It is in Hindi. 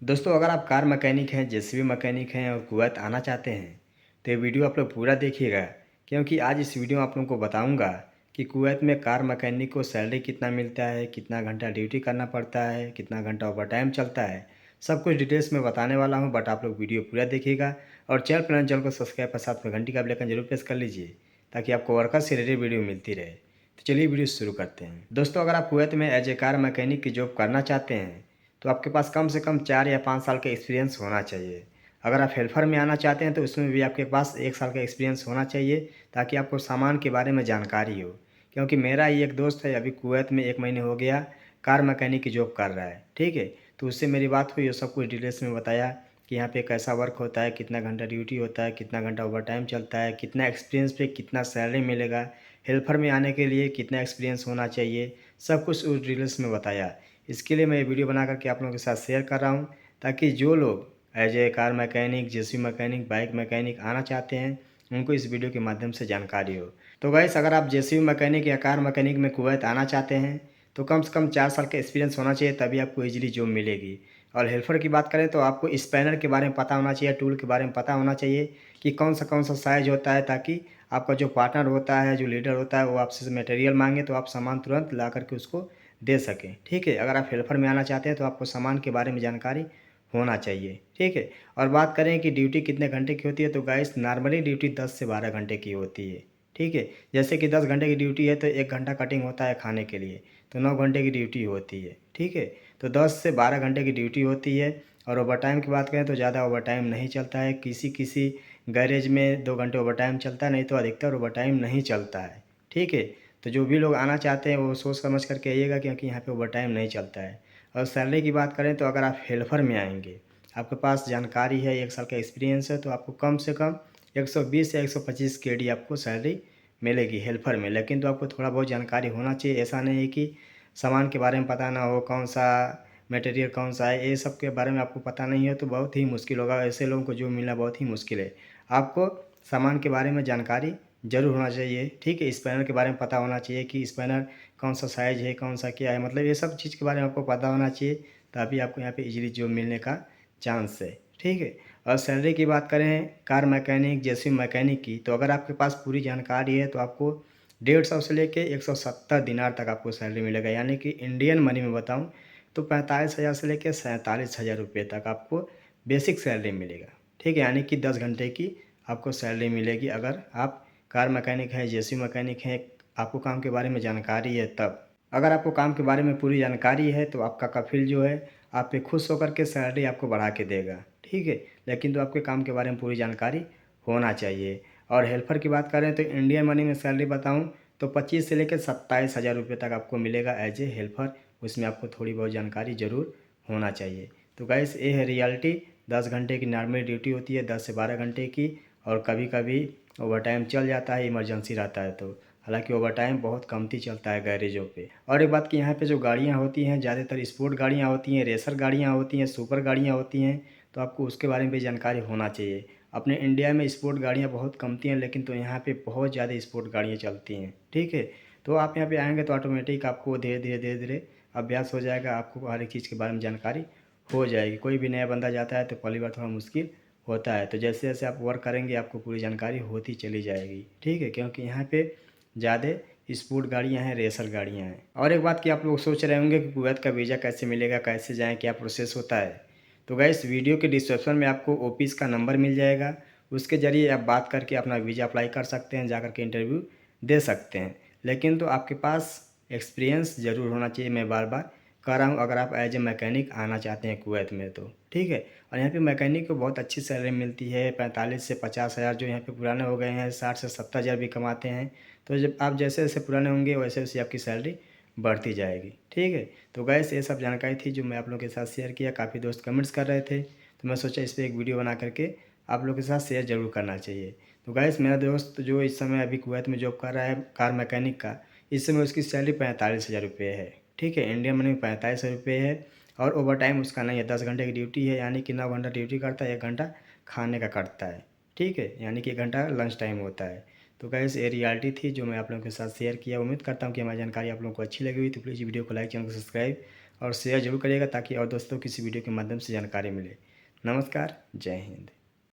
दोस्तों अगर आप कार मैकेनिक हैं, जेसीबी मैकेनिक हैं और कुवैत आना चाहते हैं तो ये वीडियो आप लोग पूरा देखिएगा, क्योंकि आज इस वीडियो में आप लोगों को बताऊंगा कि कुवैत में कार मैकेनिक को सैलरी कितना मिलता है, कितना घंटा ड्यूटी करना पड़ता है, कितना घंटा ओवर टाइम चलता है। सब कुछ डिटेल्स में बताने वाला हूँ, बट आप लोग वीडियो पूरा देखिएगा और चैनल को सब्सक्राइब और साथ में घंटी का बेल आइकन जरूर प्रेस कर लीजिए ताकि आपको वर्कर से रिलेटेड वीडियो मिलती रहे। तो चलिए वीडियो शुरू करते हैं। दोस्तों अगर आप कुवैत में एज ए कार मैकेनिक की जॉब करना चाहते हैं तो आपके पास कम से कम 4 या 5 साल का एक्सपीरियंस होना चाहिए। अगर आप हेल्पर में आना चाहते हैं तो उसमें भी आपके पास 1 साल का एक्सपीरियंस होना चाहिए ताकि आपको सामान के बारे में जानकारी हो। क्योंकि मेरा ही एक दोस्त है, अभी कुवैत में 1 महीने हो गया, कार मैकेनिक की जॉब कर रहा है, ठीक है। तो उससे मेरी बात हुई और सब कुछ डिटेल्स में बताया कि यहाँ पे कैसा वर्क होता है, कितना घंटा ड्यूटी होता है, कितना घंटा ओवर टाइम चलता है, कितना एक्सपीरियंस पे कितना सैलरी मिलेगा, हेल्पर में आने के लिए कितना एक्सपीरियंस होना चाहिए, सब कुछ उस डिटेल्स में बताया। इसके लिए मैं ये वीडियो बना करके आप लोगों के साथ शेयर कर रहा हूँ ताकि जो लोग as a car mechanic, JCB mechanic, bike mechanic आना चाहते हैं उनको इस वीडियो के माध्यम से जानकारी हो। तो गाइस अगर आप जेसीबी मैकेनिक या कार मैकेनिक में कुवैत आना चाहते हैं तो कम से कम 4 साल का एक्सपीरियंस होना चाहिए, तभी आपको ईजिली जॉब मिलेगी। और हेल्पर की बात करें तो आपको स्पैनर के बारे में पता होना चाहिए, टूल के बारे में पता होना चाहिए कि कौन सा साइज होता है, ताकि आपका जो पार्टनर होता है, जो लीडर होता है, वो आपसे मटेरियल मांगे तो आप सामान तुरंत ला करके उसको दे सकें, ठीक है। अगर आप हेल्पर में आना चाहते हैं तो आपको सामान के बारे में जानकारी होना चाहिए, ठीक है। और बात करें कि ड्यूटी कितने घंटे की होती है तो गाइस नॉर्मली ड्यूटी 10 से 12 घंटे की होती है, ठीक है। जैसे कि 10 घंटे की ड्यूटी है तो 1 घंटा कटिंग होता है खाने के लिए, तो 9 घंटे की ड्यूटी होती है, ठीक है। तो 10 से 12 घंटे की ड्यूटी होती है। और ओवर टाइम की बात करें तो ज़्यादा ओवर टाइम नहीं चलता है, किसी किसी गैरेज में 2 घंटे ओवर टाइम चलता है, नहीं तो अधिकतर ओवर टाइम नहीं चलता है, ठीक है। तो जो भी लोग आना चाहते हैं वो सोच समझ करके आइएगा, क्योंकि यहाँ पे ओवर टाइम नहीं चलता है। और सैलरी की बात करें तो अगर आप हेल्पर में आएंगे, आपके पास जानकारी है, 1 साल का एक्सपीरियंस है, तो आपको कम से कम 120 या 125 केडी आपको सैलरी मिलेगी हेल्पर में। लेकिन तो आपको थोड़ा बहुत जानकारी होना चाहिए, ऐसा नहीं है कि सामान के बारे में पता ना हो, कौन सा मटेरियल कौन सा है, ये सब के बारे में आपको पता नहीं है तो बहुत ही मुश्किल होगा। ऐसे लोगों को जो मिलना बहुत ही मुश्किल है। आपको सामान के बारे में जानकारी ज़रूर होना चाहिए, ठीक है। स्पैनर के बारे में पता होना चाहिए कि स्पैनर कौन सा साइज़ है, कौन सा क्या है, मतलब ये सब चीज़ के बारे में आपको पता होना चाहिए, तभी आपको यहाँ पे इजीली जॉब मिलने का चांस है, ठीक है। और सैलरी की बात करें कार मैकेनिक, जेसीबी मैकेनिक की, तो अगर आपके पास पूरी जानकारी है तो आपको 150 से लेके 170 दिनार तक आपको सैलरी मिलेगा। यानी कि इंडियन मनी में बताऊँ तो 45,000 से लेकर 47,000 रुपये तक आपको बेसिक सैलरी मिलेगा, ठीक है। यानी कि 10 घंटे की आपको सैलरी मिलेगी अगर आप कार मैकेनिक हैं, जेसीबी मैकेनिक हैं, आपको काम के बारे में जानकारी है तब। अगर आपको काम के बारे में पूरी जानकारी है तो आपका कफिल जो है आप पे खुश होकर के सैलरी आपको बढ़ा के देगा, ठीक है। लेकिन तो आपके काम के बारे में पूरी जानकारी होना चाहिए। और हेल्पर की बात करें तो इंडियन मनी में सैलरी बताऊं तो 25 से लेकर 27,000 रुपये तक आपको मिलेगा एज ए हेल्पर। उसमें आपको थोड़ी बहुत जानकारी ज़रूर होना चाहिए। तो गाइस ये है रियलिटी। 10 घंटे की नॉर्मल ड्यूटी होती है, 10 से 12 घंटे की, और कभी कभी ओवर टाइम चल जाता है, इमरजेंसी रहता है तो। हालांकि ओवर टाइम बहुत कमती चलता है गैरेजों पे। और एक बात कि यहाँ पे जो गाड़ियाँ होती हैं ज़्यादातर स्पोर्ट गाड़ियाँ होती हैं, रेसर गाड़ियाँ होती हैं, सुपर गाड़ियाँ होती हैं, तो आपको उसके बारे में भी जानकारी होना चाहिए। अपने इंडिया में स्पोर्ट गाड़ियाँ बहुत कमती हैं, लेकिन तो यहाँ पे बहुत ज़्यादा स्पोर्ट गाड़ियाँ चलती हैं, ठीक है। तो आप यहाँ पे आएँगे तो ऑटोमेटिक आपको धीरे धीरे अभ्यास हो जाएगा, आपको हर एक चीज़ के बारे में जानकारी हो जाएगी। कोई भी नया बंदा जाता है तो पहली बार थोड़ा मुश्किल होता है, तो जैसे जैसे आप वर्क करेंगे आपको पूरी जानकारी होती चली जाएगी, ठीक है। क्योंकि यहाँ पे ज़्यादा स्पोर्ट गाड़ियाँ हैं, रेसर गाड़ियाँ हैं। और एक बात कि आप लोग सोच रहे होंगे कि कुवैत का वीज़ा कैसे मिलेगा, कैसे जाएँ, क्या प्रोसेस होता है। तो गाइस वीडियो के डिस्क्रिप्शन में आपको ऑफिस का नंबर मिल जाएगा, उसके ज़रिए आप बात करके अपना वीज़ा अप्लाई कर सकते हैं, जा कर के इंटरव्यू दे सकते हैं। लेकिन तो आपके पास एक्सपीरियंस ज़रूर होना चाहिए, मैं बार बार कह रहा हूँ, अगर आप एज ए मैकेनिक आना चाहते हैं कुवैत में तो, ठीक है। और यहाँ पे मैकेनिक को बहुत अच्छी सैलरी मिलती है, 45 से 50,000। जो यहाँ पे पुराने हो गए हैं 60 से 70,000 भी कमाते हैं। तो जब आप जैसे जैसे पुराने होंगे वैसे वैसे आपकी सैलरी बढ़ती जाएगी, ठीक है। तो गैस ये सब जानकारी थी जो मैं आप लोगों के साथ शेयर किया। काफ़ी दोस्त कमेंट्स कर रहे थे तो मैं सोचा इस पर एक वीडियो बना करके आप लोगों के साथ शेयर ज़रूर करना चाहिए। तो गैस मेरा दोस्त जो इस समय अभी कुवैत में जॉब कर रहा है कार मैकेनिक का, इस समय उसकी सैलरी 45,000 रुपये है, ठीक है। इंडियन मनी में 45,000 रुपये है। और ओवर टाइम उसका नहीं है, 10 घंटे की ड्यूटी है, यानी कि 9 घंटा ड्यूटी करता है, 1 घंटा खाने का कटता है, ठीक है। यानी कि 1 घंटा लंच टाइम होता है। तो गाइस ये रियलिटी थी जो मैं आप लोगों के साथ शेयर किया। उम्मीद करता हूँ कि हमारी जानकारी आप लोगों को अच्छी लगी हुई, तो प्लीज़ वीडियो को लाइक, चैनल को सब्सक्राइब और शेयर जरूर करिएगा ताकि और दोस्तों को इस वीडियो के माध्यम से जानकारी मिले। नमस्कार, जय हिंद।